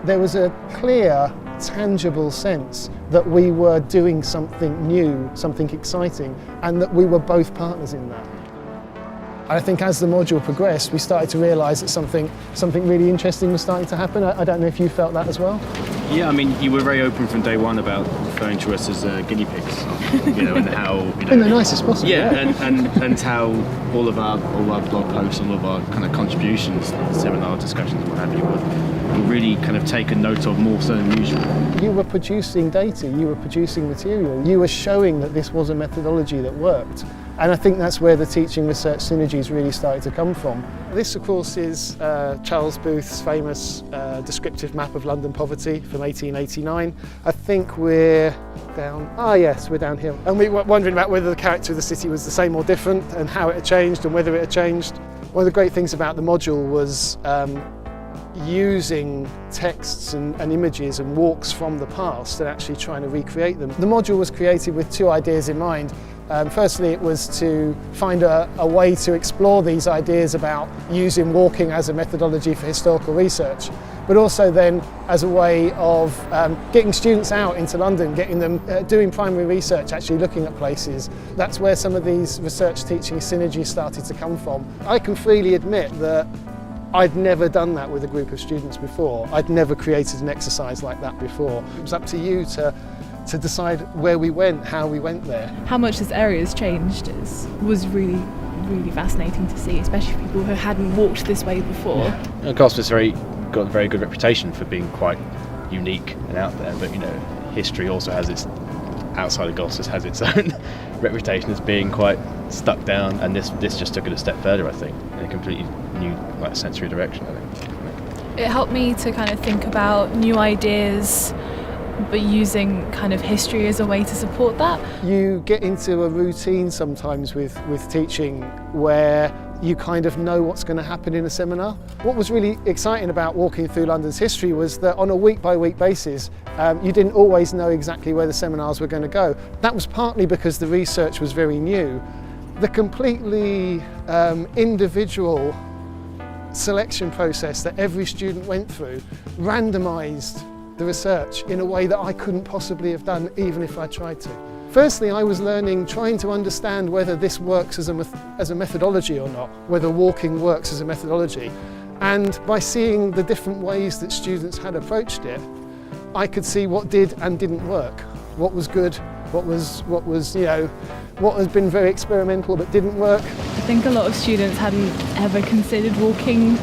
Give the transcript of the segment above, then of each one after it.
There was a clear, tangible sense that we were doing something new, something exciting, and that we were both partners in that. I think as the module progressed, we started to realise that something really interesting was starting to happen. I don't know if you felt that as well? Yeah, I mean, you were very open from day one about referring to us as guinea pigs, and how, in the nicest possible. Yeah, and how all of our blog posts, all of our kind of contributions, seminar discussions, what have you, were really kind of taken note of more so than usual. You were producing data, you were producing material, you were showing that this was a methodology that worked. And I think that's where the teaching research synergies really started to come from. This, of course, is Charles Booth's famous descriptive map of London poverty from 1889. I think we're down, we're down here. And we were wondering about whether the character of the city was the same or different and how it had changed and whether it had changed. One of the great things about the module was using texts and images and walks from the past and actually trying to recreate them. The module was created with two ideas in mind. Firstly, it was to find a way to explore these ideas about using walking as a methodology for historical research, but also then as a way of getting students out into London, getting them doing primary research, actually looking at places. That's where some of these research teaching synergies started to come from. I can freely admit that I'd never done that with a group of students before. I'd never created an exercise like that before. It was up to you to decide where we went, how we went there. How much this area has changed was really fascinating to see, especially for people who hadn't walked this way before. Yeah. And Gosforth's got a very good reputation for being quite unique and out there, but history also has its, outside of Gosforth, has its own reputation as being quite stuck down, and this just took it a step further, I think, in a completely new sensory direction, I think. It helped me to kind of think about new ideas, but using kind of history as a way to support that. You get into a routine sometimes with teaching where you kind of know what's going to happen in a seminar. What was really exciting about walking through London's history was that on a week-by-week basis, you didn't always know exactly where the seminars were going to go. That was partly because the research was very new. The completely individual selection process that every student went through randomised the research in a way that I couldn't possibly have done even if I tried to. Firstly, I was trying to understand whether this works as a methodology or not, whether walking works as a methodology. And by seeing the different ways that students had approached it, I could see what did and didn't work, what was good, what had been very experimental but didn't work. I think a lot of students hadn't ever considered walking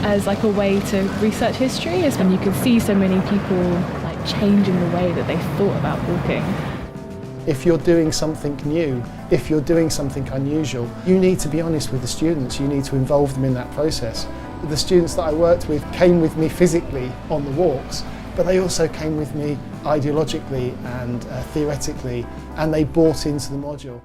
as like a way to research history, is when you could see so many people changing the way that they thought about walking. If you're doing something new, if you're doing something unusual, you need to be honest with the students, you need to involve them in that process. The students that I worked with came with me physically on the walks, but they also came with me ideologically and theoretically, and they bought into the module.